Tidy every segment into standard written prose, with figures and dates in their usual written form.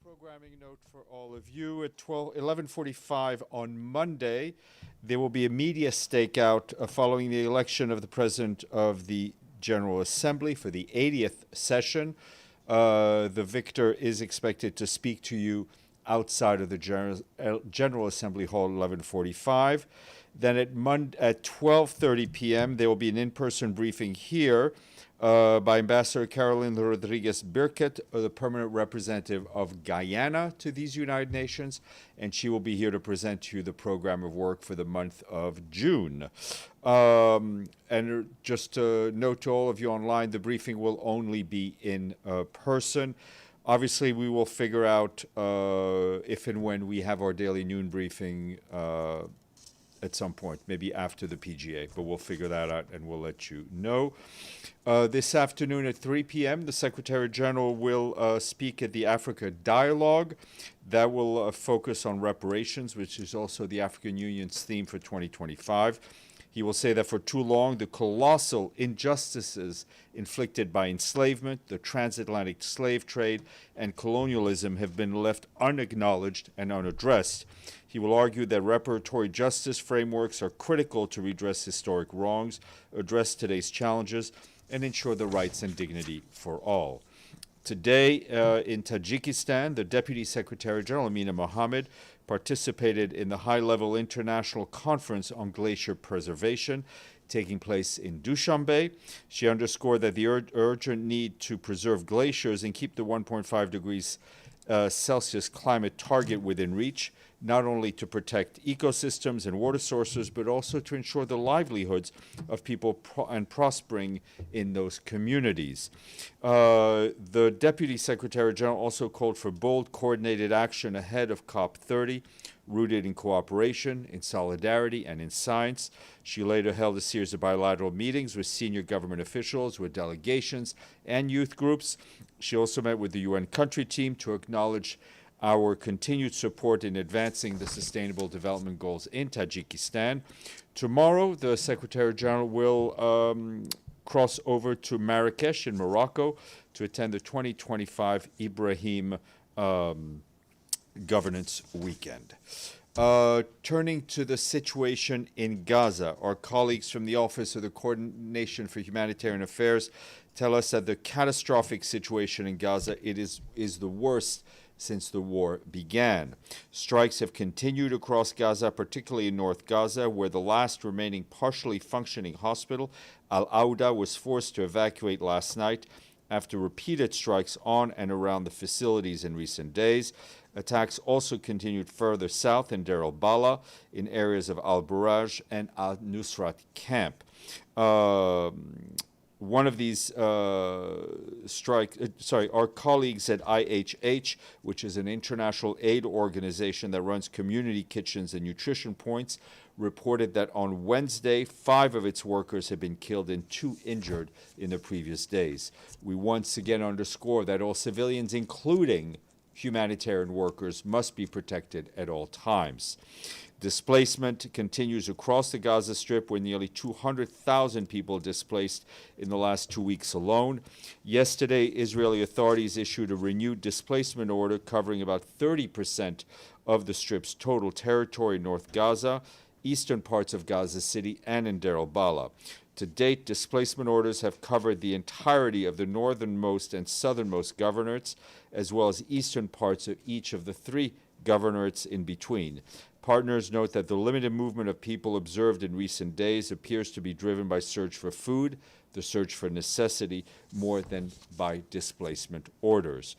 Programming note for all of you at 11:45 on Monday. There will be a media stakeout following the election of the President of the General Assembly for the 80th session. The victor is expected to speak to you outside of the General Assembly Hall at 11:45. Then at 12:30 p.m., there will be an in-person briefing here by Ambassador Caroline Rodriguez Birket, the permanent representative of Guyana to these United Nations, and she will be here to present to you the program of work for the month of June. And just to note to all of you online, the briefing will only be in person. Obviously, we will figure out if and when we have our daily noon briefing at some point, maybe after the PGA, but we'll figure that out and we'll let you know. This afternoon at 3 p.m., the Secretary General will speak at the Africa Dialogue. That will focus on reparations, which is also the African Union's theme for 2025. He will say that for too long, the colossal injustices inflicted by enslavement, the transatlantic slave trade, and colonialism have been left unacknowledged and unaddressed. He will argue that reparatory justice frameworks are critical to redress historic wrongs, address today's challenges, and ensure the rights and dignity for all. Today, in Tajikistan, the Deputy Secretary General, Amina Mohammed, participated in the high-level international conference on glacier preservation taking place in Dushanbe. She underscored that the urgent need to preserve glaciers and keep the 1.5 degrees Celsius climate target within reach, not only to protect ecosystems and water sources, but also to ensure the livelihoods of people and prospering in those communities. The Deputy Secretary General also called for bold, coordinated action ahead of COP30, rooted in cooperation, in solidarity, and in science. She later held a series of bilateral meetings with senior government officials, with delegations, and youth groups. She also met with the UN country team to acknowledge our continued support in advancing the Sustainable Development Goals in Tajikistan. Tomorrow, the Secretary General will cross over to Marrakesh in Morocco to attend the 2025 Ibrahim Governance Weekend. Turning to the situation in Gaza, our colleagues from the Office of the Coordination for Humanitarian Affairs tell us that the catastrophic situation in Gaza is the worst since the war began. Strikes have continued across Gaza, particularly in North Gaza, where the last remaining partially functioning hospital, Al-Auda, was forced to evacuate last night after repeated strikes on and around the facilities in recent days. Attacks also continued further south in Deir al-Balah, in areas of Al-Buraj and Al-Nusrat camp. One of these our colleagues at IHH, which is an international aid organization that runs community kitchens and nutrition points, reported that on Wednesday, 5 of its workers had been killed and 2 injured in the previous days. We once again underscore that all civilians, including humanitarian workers, must be protected at all times. Displacement continues across the Gaza Strip, with nearly 200,000 people displaced in the last 2 weeks alone. Yesterday, Israeli authorities issued a renewed displacement order covering about 30% of the Strip's total territory in North Gaza, eastern parts of Gaza City, and in Deir al-Balah. To date, displacement orders have covered the entirety of the northernmost and southernmost governorates, as well as eastern parts of each of the 3 governorates in between. Partners note that the limited movement of people observed in recent days appears to be driven by search for food, the search for necessity, more than by displacement orders.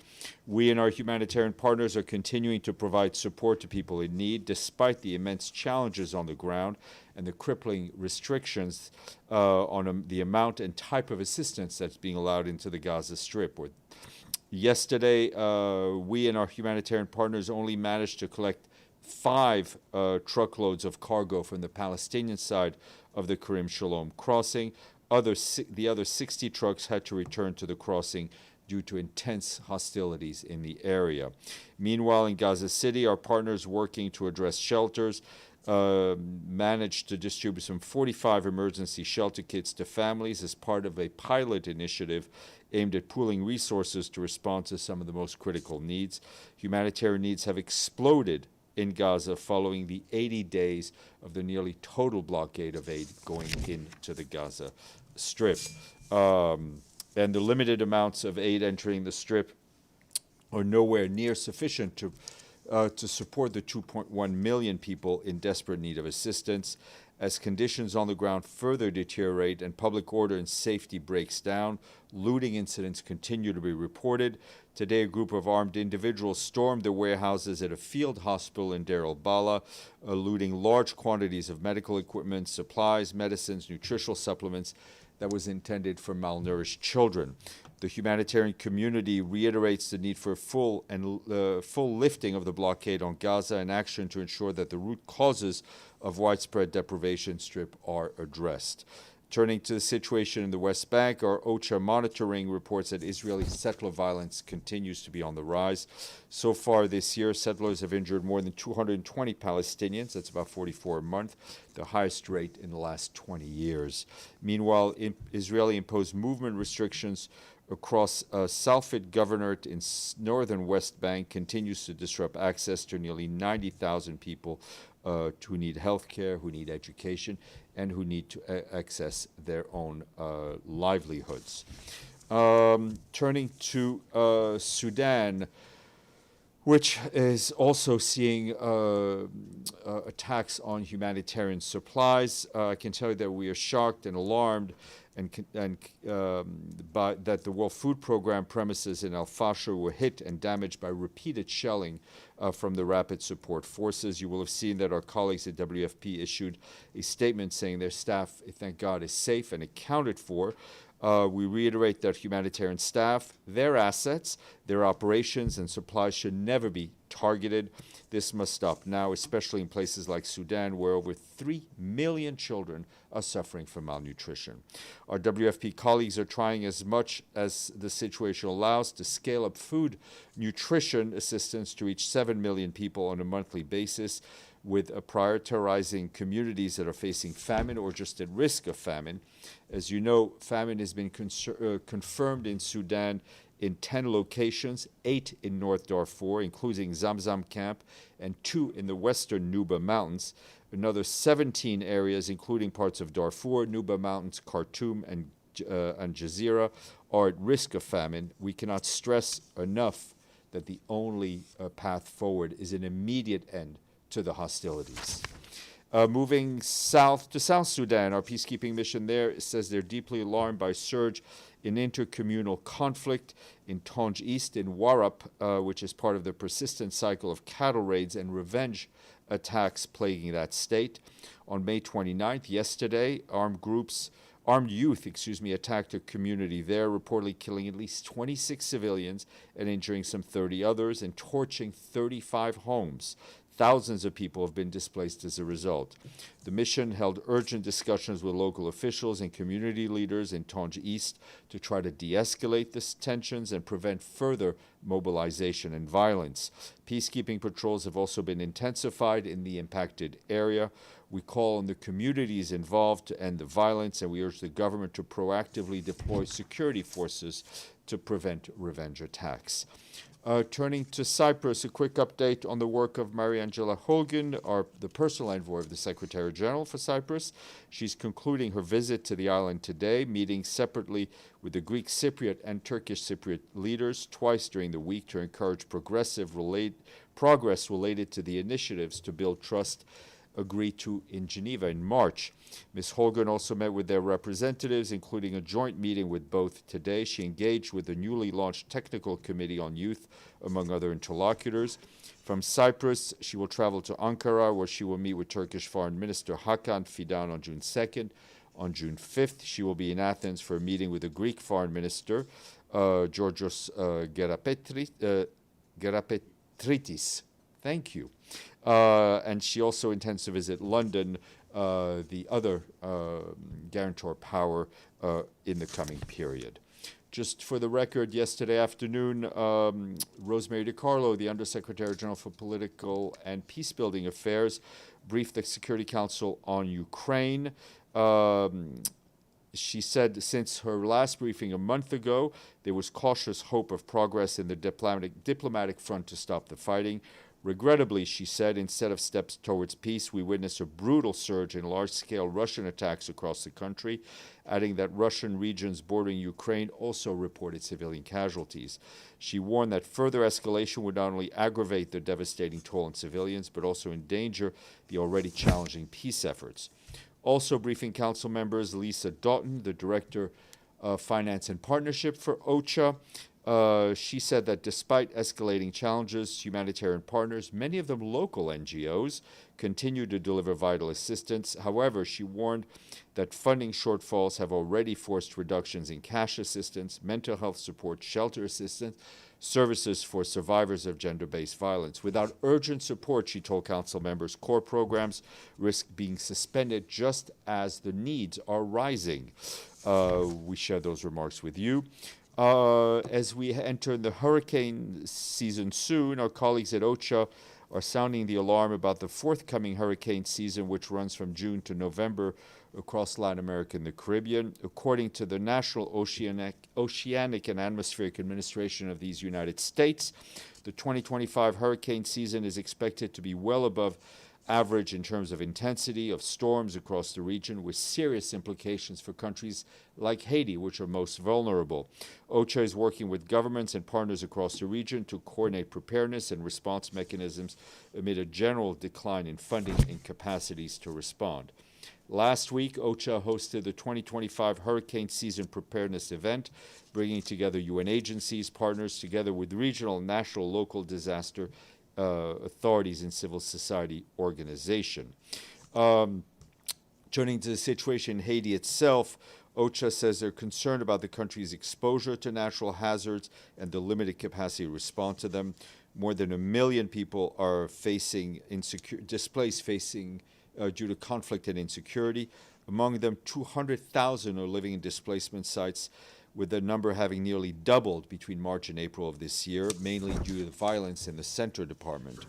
We and our humanitarian partners are continuing to provide support to people in need, despite the immense challenges on the ground and the crippling restrictions on the amount and type of assistance that's being allowed into the Gaza Strip. Yesterday, we and our humanitarian partners only managed to collect 5 truckloads of cargo from the Palestinian side of the Karim Shalom crossing. The other 60 trucks had to return to the crossing due to intense hostilities in the area. Meanwhile, in Gaza City, our partners working to address shelters managed to distribute some 45 emergency shelter kits to families as part of a pilot initiative aimed at pooling resources to respond to some of the most critical needs. Humanitarian needs have exploded in Gaza following the 80 days of the nearly total blockade of aid going into the Gaza Strip. And the limited amounts of aid entering the Strip are nowhere near sufficient to support the 2.1 million people in desperate need of assistance. As conditions on the ground further deteriorate and public order and safety breaks down, looting incidents continue to be reported. Today, a group of armed individuals stormed the warehouses at a field hospital in Deir el-Bala, looting large quantities of medical equipment, supplies, medicines, nutritional supplements that was intended for malnourished children. The humanitarian community reiterates the need for full lifting of the blockade on Gaza and action to ensure that the root causes of widespread deprivation Strip are addressed. Turning to the situation in the West Bank, our OCHA monitoring reports that Israeli settler violence continues to be on the rise. So far this year, settlers have injured more than 220 Palestinians. That's about 44 a month, the highest rate in the last 20 years. Meanwhile, Israeli imposed movement restrictions across Salfit Governorate in northern West Bank continues to disrupt access to nearly 90,000 people who need health care, who need education, and who need to access their own livelihoods. Turning to Sudan, which is also seeing attacks on humanitarian supplies. I can tell you that we are shocked and alarmed by that the World Food Program premises in Al-Fasher were hit and damaged by repeated shelling from the Rapid Support Forces. You will have seen that our colleagues at WFP issued a statement saying their staff, thank God, is safe and accounted for. We reiterate that humanitarian staff, their assets, their operations, and supplies should never be targeted. This must stop now, especially in places like Sudan, where over 3 million children are suffering from malnutrition. Our WFP colleagues are trying as much as the situation allows to scale up food nutrition assistance to reach 7 million people on a monthly basis, with prioritizing communities that are facing famine or just at risk of famine. As you know, famine has been confirmed in Sudan in 10 locations, 8 in North Darfur, including Zamzam Camp, and 2 in the western Nuba Mountains. Another 17 areas, including parts of Darfur, Nuba Mountains, Khartoum, and Jazeera, are at risk of famine. We cannot stress enough that the only path forward is an immediate end to the hostilities. Moving south to South Sudan, our peacekeeping mission there says they're deeply alarmed by a surge in intercommunal conflict in Tonj East in Warrap, which is part of the persistent cycle of cattle raids and revenge attacks plaguing that state. On May 29th, yesterday, armed youth attacked a community there, reportedly killing at least 26 civilians and injuring some 30 others and torching 35 homes. Thousands of people have been displaced as a result. The mission held urgent discussions with local officials and community leaders in Tonj East to try to de-escalate the tensions and prevent further mobilization and violence. Peacekeeping patrols have also been intensified in the impacted area. We call on the communities involved to end the violence, and we urge the government to proactively deploy security forces to prevent revenge attacks. Turning to Cyprus, a quick update on the work of Mariangela Holguin, the personal envoy of the Secretary General for Cyprus. She's concluding her visit to the island today, meeting separately with the Greek Cypriot and Turkish Cypriot leaders twice during the week to encourage progress related to the initiatives to build trust agreed to in Geneva in March. Ms. Holguin also met with their representatives, including a joint meeting with both today. She engaged with the newly launched Technical Committee on Youth, among other interlocutors. From Cyprus, she will travel to Ankara, where she will meet with Turkish Foreign Minister Hakan Fidan on June 2nd. On June 5th, she will be in Athens for a meeting with the Greek Foreign Minister, Georgios Gerapetritis. Thank you. And she also intends to visit London, the other guarantor power, in the coming period. Just for the record, yesterday afternoon, Rosemary DiCarlo, the Undersecretary General for Political and Peacebuilding Affairs, briefed the Security Council on Ukraine. She said since her last briefing a month ago, there was cautious hope of progress in the diplomatic front to stop the fighting. Regrettably, she said, instead of steps towards peace, we witnessed a brutal surge in large-scale Russian attacks across the country, adding that Russian regions bordering Ukraine also reported civilian casualties. She warned that further escalation would not only aggravate the devastating toll on civilians, but also endanger the already challenging peace efforts. Also briefing council members, Lisa Doughton, the Director of Finance and Partnership for OCHA, she said that despite escalating challenges, humanitarian partners, many of them local NGOs, continue to deliver vital assistance. However, she warned that funding shortfalls have already forced reductions in cash assistance, mental health support, shelter assistance, services for survivors of gender-based violence. Without urgent support, she told council members, core programs risk being suspended just as the needs are rising. We share those remarks with you. As we enter the hurricane season soon, our colleagues at OCHA are sounding the alarm about the forthcoming hurricane season, which runs from June to November across Latin America and the Caribbean. According to the National Oceanic and Atmospheric Administration of these United States, the 2025 hurricane season is expected to be well above average in terms of intensity of storms across the region, with serious implications for countries like Haiti, which are most vulnerable. OCHA is working with governments and partners across the region to coordinate preparedness and response mechanisms amid a general decline in funding and capacities to respond. Last week, OCHA hosted the 2025 hurricane season preparedness event, bringing together UN agencies, partners, together with regional, national, local disaster authorities and civil society organization. Turning to the situation in Haiti itself, OCHA says they're concerned about the country's exposure to natural hazards and the limited capacity to respond to them. More than 1 million people are displaced due to conflict and insecurity. Among them, 200,000 are living in displacement sites, with the number having nearly doubled between March and April of this year, mainly due to the violence in the Centre Department.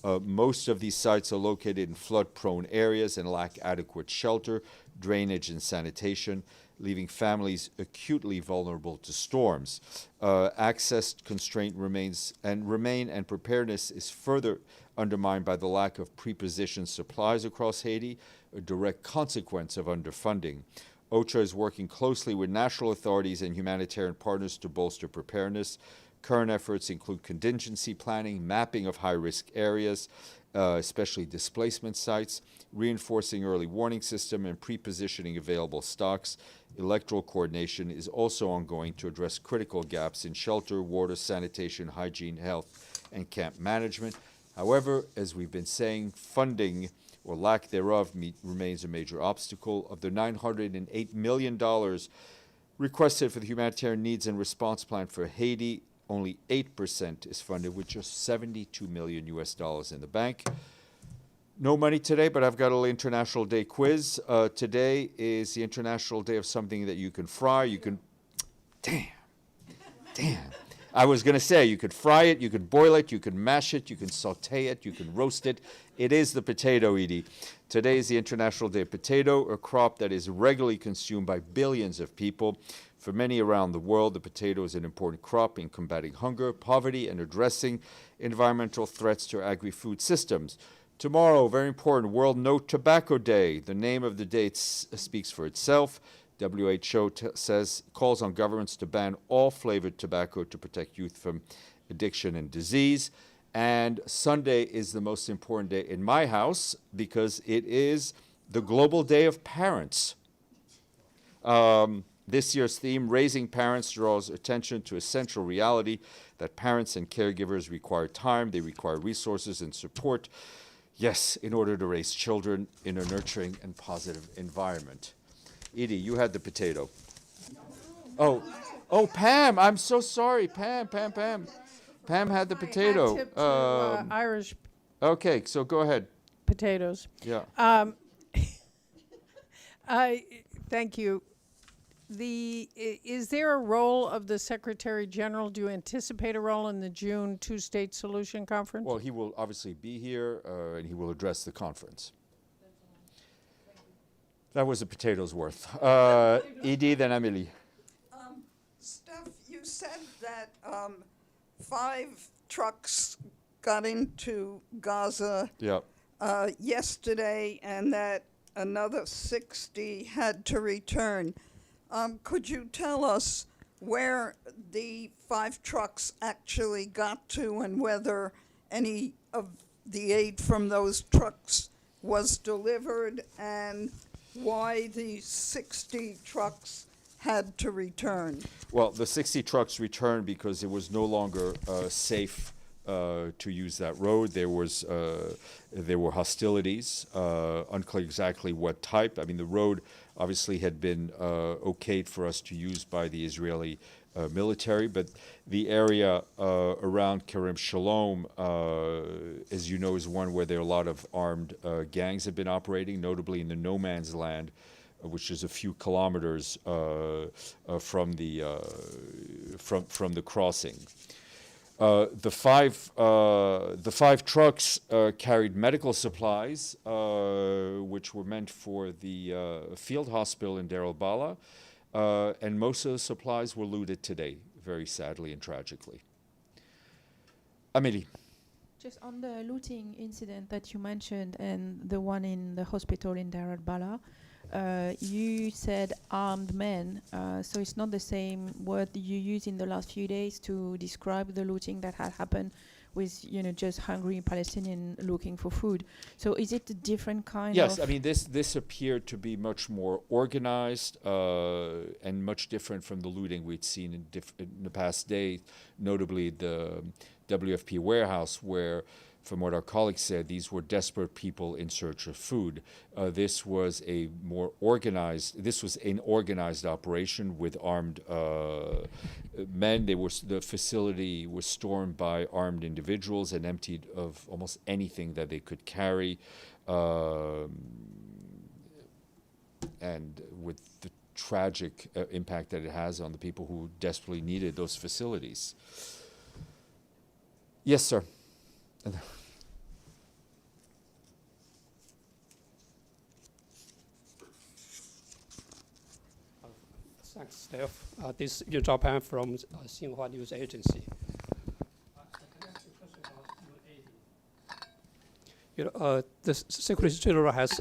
Most of these sites are located in flood-prone areas and lack adequate shelter, drainage, and sanitation, leaving families acutely vulnerable to storms. Access constraint remains, and preparedness is further undermined by the lack of prepositioned supplies across Haiti, a direct consequence of underfunding. OCHA is working closely with national authorities and humanitarian partners to bolster preparedness. Current efforts include contingency planning, mapping of high-risk areas, especially displacement sites, reinforcing early warning system, and pre-positioning available stocks. Electoral coordination is also ongoing to address critical gaps in shelter, water, sanitation, hygiene, health, and camp management. However, as we've been saying, funding or lack thereof remains a major obstacle. Of the $908 million requested for the humanitarian needs and response plan for Haiti, only 8% is funded, with just $72 million in the bank. No money today, but I've got a little International Day quiz. Today is the International Day of something that you can fry. You can, damn. I was going to say, you could fry it, you could boil it, you could mash it, you can saute it, you can roast it. It is the potato, Edie. Today is the International Day of Potato, a crop that is regularly consumed by billions of people. For many around the world, the potato is an important crop in combating hunger, poverty, and addressing environmental threats to agri-food systems. Tomorrow, very important, World No Tobacco Day. The name of the day speaks for itself. WHO calls on governments to ban all flavored tobacco to protect youth from addiction and disease. And Sunday is the most important day in my house because it is the Global Day of Parents. This year's theme, Raising Parents, draws attention to a central reality that parents and caregivers require time, they require resources and support, yes, in order to raise children in a nurturing and positive environment. Edie, you had the potato. Oh, Pam, I'm so sorry. Pam. Pam had the potato. I tipped to Irish Okay, so go ahead. potatoes. Yeah. Thank you. Is there a role of the Secretary General? Do you anticipate a role in the June two-state solution conference? Well, he will obviously be here, and he will address the conference. That was a potato's worth. Edie, then Amélie. Steph, you said that 5 trucks got into Gaza Yeah. yesterday and that another 60 had to return. Could you tell us where the 5 trucks actually got to and whether any of the aid from those trucks was delivered and why the 60 trucks had to return? Well, the 60 trucks returned because it was no longer safe to use that road. There were hostilities, unclear exactly what type. I mean, the road obviously had been okayed for us to use by the Israeli military, but the area around Kerem Shalom, as you know, is one where there are a lot of armed gangs have been operating, notably in the no man's land, which is a few kilometers from the crossing. The five trucks carried medical supplies, which were meant for the field hospital in Deir el-Bala, and most of the supplies were looted today, very sadly and tragically. Amélie. Just on the looting incident that you mentioned and the one in the hospital in Deir el-Bala, you said armed men, so it's not the same word you used in the last few days to describe the looting that had happened with, just hungry Palestinian looking for food. So is it a different kind of... Yes, I mean, this appeared to be much more organized and much different from the looting we'd seen in the past days, notably the WFP warehouse, where, from what our colleagues said, these were desperate people in search of food. This was an organized operation with armed men. The facility was stormed by armed individuals and emptied of almost anything that they could carry. And with the tragic impact that it has on the people who desperately needed those facilities. Yes, sir. Thanks, Steph. This is Japan from Xinhua News Agency. The Secretary General has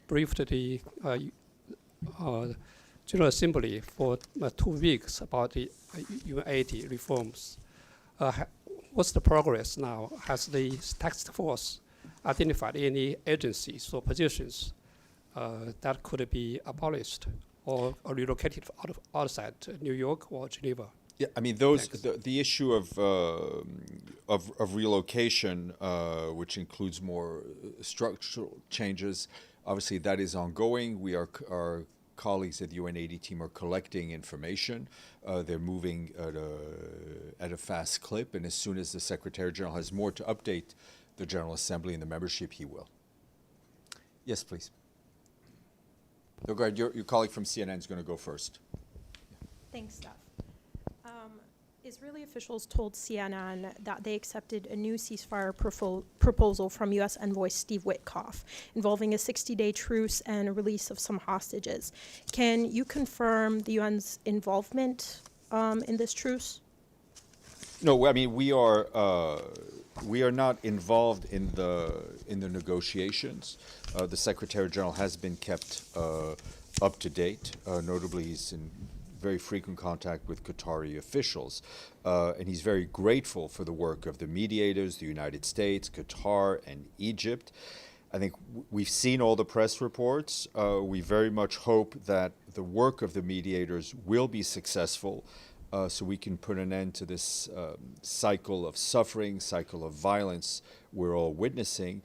briefed the General Assembly for 2 weeks about the UN reforms. What's the progress now? Has the task force identified any agencies or positions that could be abolished or relocated outside New York or Geneva? Yeah, I mean, the issue of relocation, which includes more structural changes, obviously that is ongoing. Our colleagues at the UNAID team are collecting information. They're moving at a fast clip, and as soon as the Secretary General has more to update the General Assembly and the membership, he will. Yes, please. No, go ahead. Your colleague from CNN is going to go first. Thanks, Steph. Israeli officials told CNN that they accepted a new ceasefire proposal from U.S. Envoy Steve Witkoff involving a 60-day truce and a release of some hostages. Can you confirm the UN's involvement in this truce? No, I mean, we are not involved in the negotiations. The Secretary General has been kept up to date. Notably, he's in very frequent contact with Qatari officials, and he's very grateful for the work of the mediators, the United States, Qatar, and Egypt. I think we've seen all the press reports. We very much hope that the work of the mediators will be successful, so we can put an end to this cycle of suffering, cycle of violence we're all witnessing,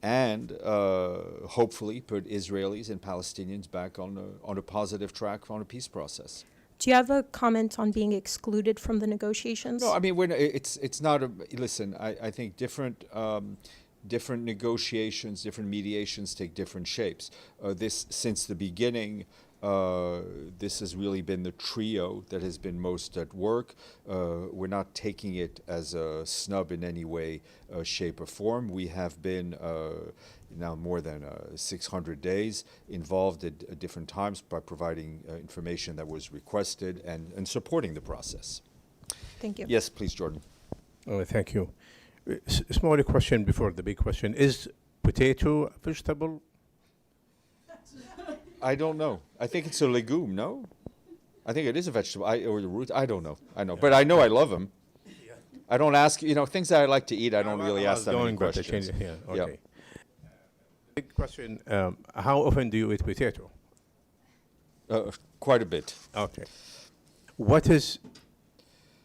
and hopefully put Israelis and Palestinians back on a positive track on a peace process. Do you have a comment on being excluded from the negotiations? No, I mean, it's not a, listen, I think different negotiations, different mediations take different shapes. Since the beginning, This has really been the trio that has been most at work. We're not taking it as a snub in any way, shape, or form. We have been now more than 600 days involved at different times by providing information that was requested and supporting the process. Thank you. Yes, please, Jordan. Oh, thank you. Small question before the big question. Is potato a vegetable? I don't know. I think it's a legume, no? I think it is a vegetable, or the root. I don't know. But I know I love them. I don't ask, things that I like to eat, I don't really ask them any questions. Yeah, Yeah. okay. Big question. How often do you eat potato? Quite a bit. Okay. What is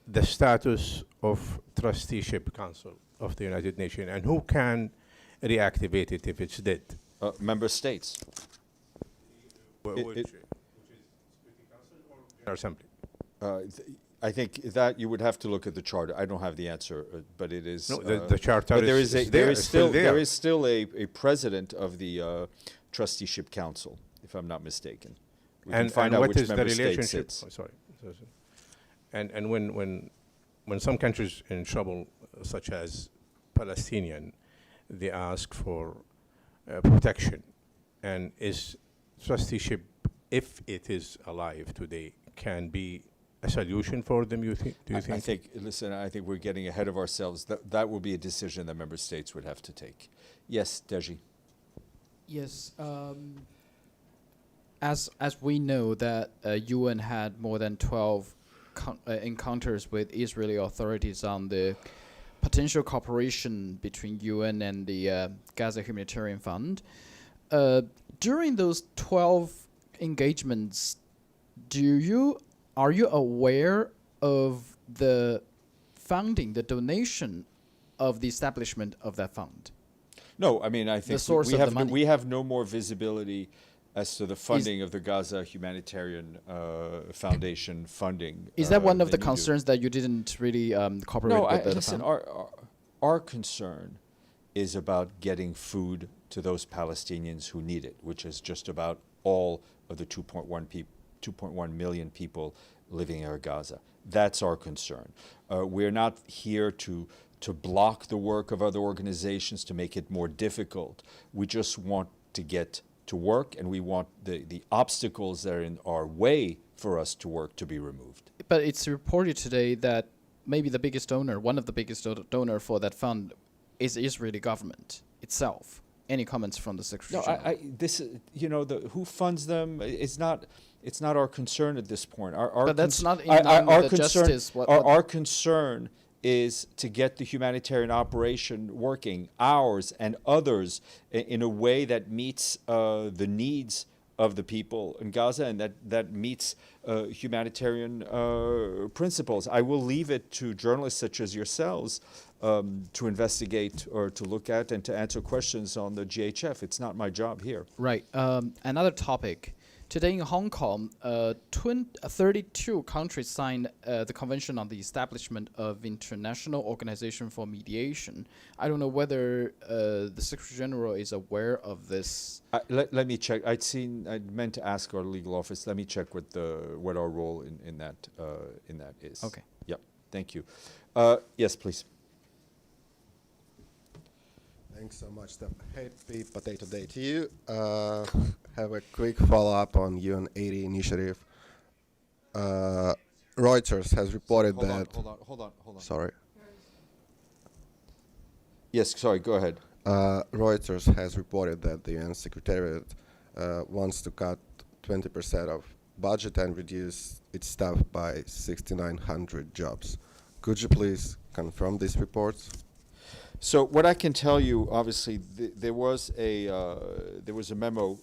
the status of trusteeship council of the United Nations, and who can reactivate it if it's dead? Member states. Which is Security Council or General Assembly? I think that you would have to look at the charter. I don't have the answer, but it is. No, the charter But is still there there. is still a president of the trusteeship council, if I'm not mistaken. We can find out what which is the member state relationship? sits. Oh, sorry. And when some countries in trouble, such as Palestinian, they ask for protection, and is trusteeship, if it is alive today, can be a solution for them? Do you think? I think we're getting ahead of ourselves. That will be a decision that member states would have to take. Yes, Deji. Yes. As we know that UN had more than 12 encounters with Israeli authorities on the potential cooperation between UN and the Gaza Humanitarian Fund. During those 12 engagements, are you aware of the funding, the donation of the establishment of that fund? No, I mean, I think source we of the have money. we have no more visibility as to the funding of the Gaza Humanitarian Foundation funding. Is that one of the than you do. concerns that you didn't really cooperate No, with the listen. fund? Our concern is about getting food to those Palestinians who need it, which is just about all of the 2.1 million people living in Gaza. That's our concern. We're not here to block the work of other organizations, to make it more difficult. We just want to get to work, and we want the obstacles that are in our way for us to work to be removed. But it's reported today that maybe the biggest donor, one of the biggest donor for that fund, is the Israeli government itself. Any comments from the Secretary General? Who funds them? It's not our concern at this point. But that's not in line with the justice. Our concern is to get the humanitarian operation working, ours and others, in a way that meets the needs of the people in Gaza, and that meets humanitarian principles. I will leave it to journalists such as yourselves to investigate or to look at and to answer questions on the GHF. It's not my job here. Right. Another topic. Today in Hong Kong, 32 countries signed the Convention on the Establishment of International Organization for Mediation. I don't know whether the Secretary General is aware of this. Let me check. I meant to ask our legal office. Let me check what our role in that is. Okay. Yep. Thank you. Yes, please. Thanks so much, Steph. Happy Potato Day to you. Have a quick follow-up on UN-80 initiative. Reuters has reported that... Hold on. Sorry. Yes, sorry, go ahead. Reuters has reported that the UN Secretariat wants to cut 20% of budget and reduce its staff by 6,900 jobs. Could you please confirm these reports? So what I can tell you, obviously, there was a memo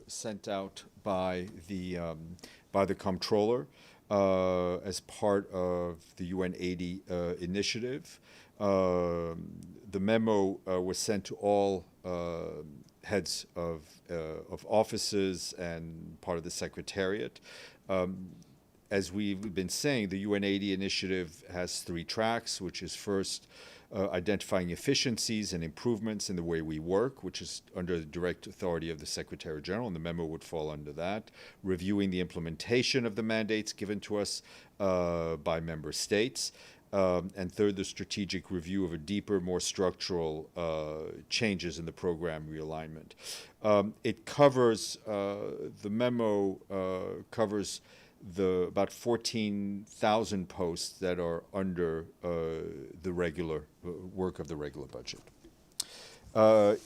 sent out by the comptroller as part of the UN-80 initiative. The memo was sent to all heads of offices and part of the Secretariat. As we've been saying, the UN-80 initiative has 3 tracks, which is first identifying efficiencies and improvements in the way we work, which is under the direct authority of the Secretary General, and the memo would fall under that. Reviewing the implementation of the mandates given to us by member states. And third, the strategic review of a deeper, more structural changes in the program realignment. It covers, the memo covers about 14,000 posts that are under the regular work of the regular budget.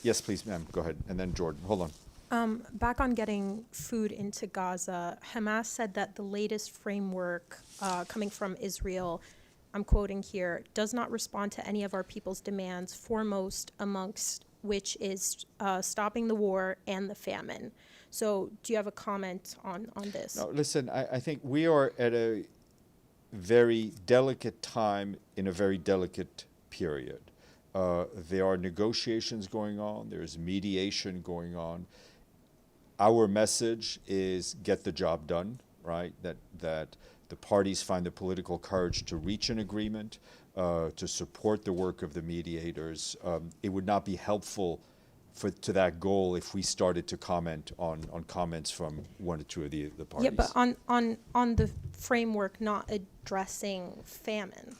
Yes, please, ma'am, go ahead. And then Jordan, hold on. Back on getting food into Gaza, Hamas said that the latest framework coming from Israel, I'm quoting here, does not respond to any of our people's demands, foremost amongst which is stopping the war and the famine. So do you have a comment on this? No, listen, I think we are at a very delicate time in a very delicate period. There are negotiations going on. There's mediation going on. Our message is get the job done, right? That the parties find the political courage to reach an agreement, to support the work of the mediators. It would not be helpful to that goal if we started to comment on comments from one or two of the parties. Yeah, but on the framework not addressing famine.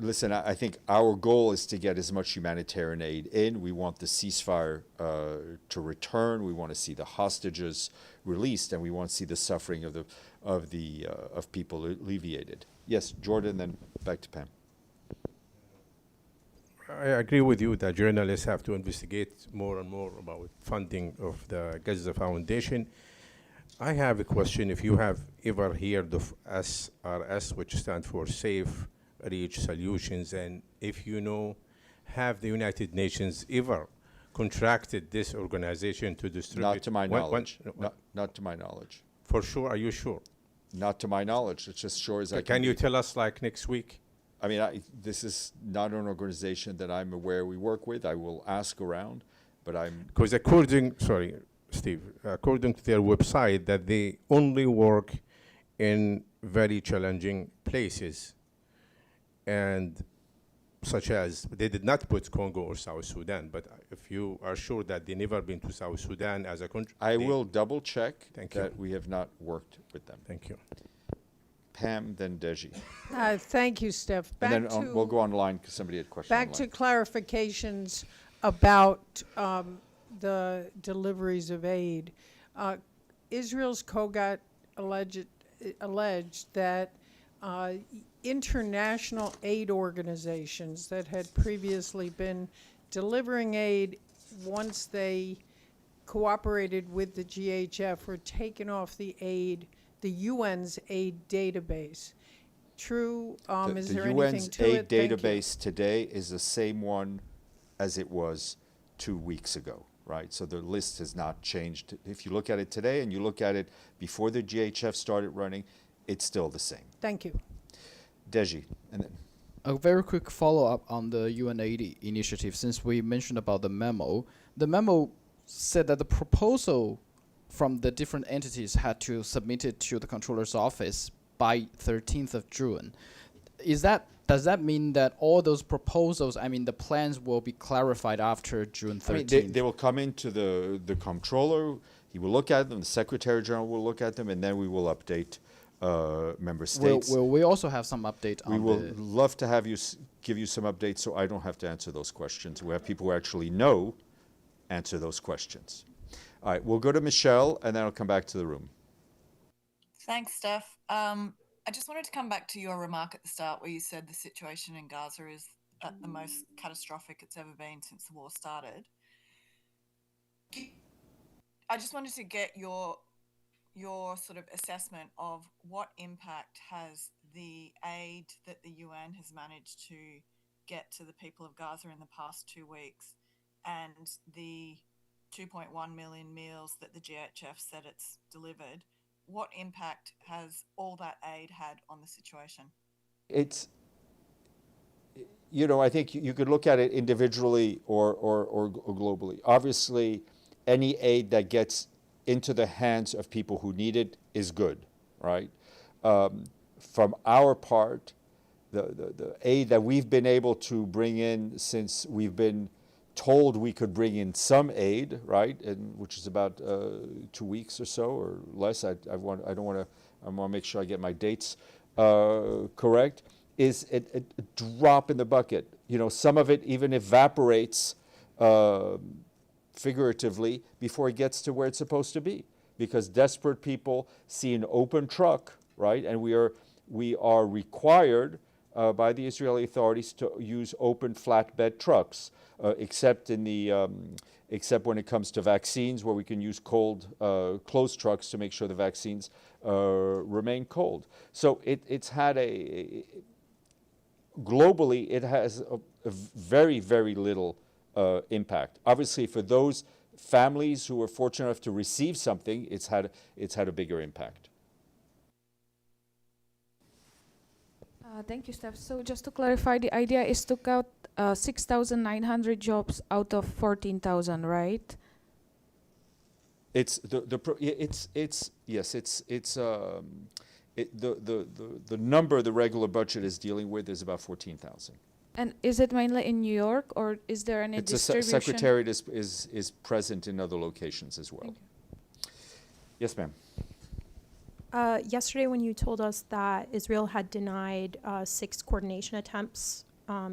Listen, I think our goal is to get as much humanitarian aid in. We want the ceasefire to return. We want to see the hostages released, and we want to see the suffering of people alleviated. Yes, Jordan, then back to Pam. I agree with you that journalists have to investigate more and more about funding of the Gaza Foundation. I have a question. If you have ever heard of SRS, which stands for Safe Reach Solutions, and if you know, have the United Nations ever contracted this organization to distribute? Not to my knowledge. Not to my knowledge. For sure? Are you sure? Not to my knowledge. It's just sure as I can. Can you be. tell us like next week? I mean, this is not an organization that I'm aware we work with. I will ask around, but I'm... Because according to their website, that they only work in very challenging places, and such as, they did not put Congo or South Sudan, but if you are sure that they never been to South Sudan as a country... I will double check that we have not worked with them. Thank you. Pam, then Deji. Thank you, Steph. And then we'll go online because somebody had questions. Back to clarifications about the deliveries of aid. Israel's COGAT alleged that international aid organizations that had previously been delivering aid once they cooperated with the GHF were taken off the UN's aid database. True? Is there anything to it? The UN's aid database today is the same one as it was 2 weeks ago, right? So the list has not changed. If you look at it today and you look at it before the GHF started running, it's still the same. Thank you. Deji, and then. A very quick follow-up on the UN80 initiative, since we mentioned about the memo. The memo said that the proposal from the different entities had to submit it to the controller's office by 13th of June. Does that mean that all those proposals, the plans will be clarified after June 13th? They will come into the comptroller. He will look at them. The Secretary General will look at them, and then we will update member states. Will we also have some update on We will love to have you give you some updates, so I don't have to answer those questions. We have people who actually know answer those questions. All right, we'll go to Michelle, and then I'll come back to the room. Thanks, Steph. I just wanted to come back to your remark at the start where you said the situation in Gaza is at the most catastrophic it's ever been since the war started. I just wanted to get your sort of assessment of what impact has the aid that the UN has managed to get to the people of Gaza in the past 2 weeks and the 2.1 million meals that the GHF said it's delivered. What impact has all that aid had on the situation? It's, I think you could look at it individually or globally. Obviously, any aid that gets into the hands of people who need it is good, right? From our part, the aid that we've been able to bring in since we've been told we could bring in some aid, right, and which is about 2 weeks or so or less. I want to make sure I get my dates correct. Is a drop in the bucket. You know, some of it even evaporates figuratively before it gets to where it's supposed to be, because desperate people see an open truck, right, and we are required by the Israeli authorities to use open flatbed trucks, except when it comes to vaccines, where we can use closed trucks to make sure the vaccines remain cold. So it's had globally, it has a very, very little impact. Obviously, for those families who are fortunate enough to receive something, it's had a bigger impact. Thank you, Steph. So just to clarify, the idea is to cut 6,900 jobs out of 14,000, right? It's the number the regular budget is dealing with is about 14,000. And is it mainly in New York, or is there any distribution? The secretariat is present in other locations as well. Yes, ma'am. Yesterday, when you told us that Israel had denied 6 coordination attempts,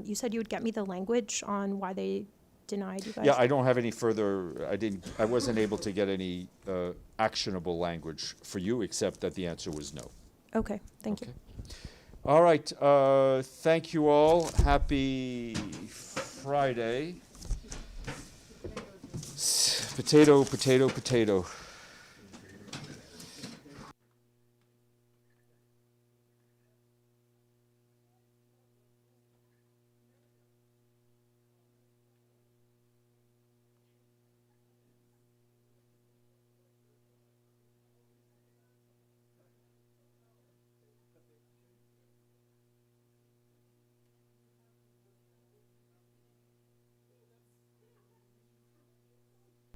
you said you would get me the language on why they denied you guys. Yeah, I don't have any further. I wasn't able to get any actionable language for you, except that the answer was no. Okay, thank you. All right. Thank you all. Happy Friday. Potato, potato, potato.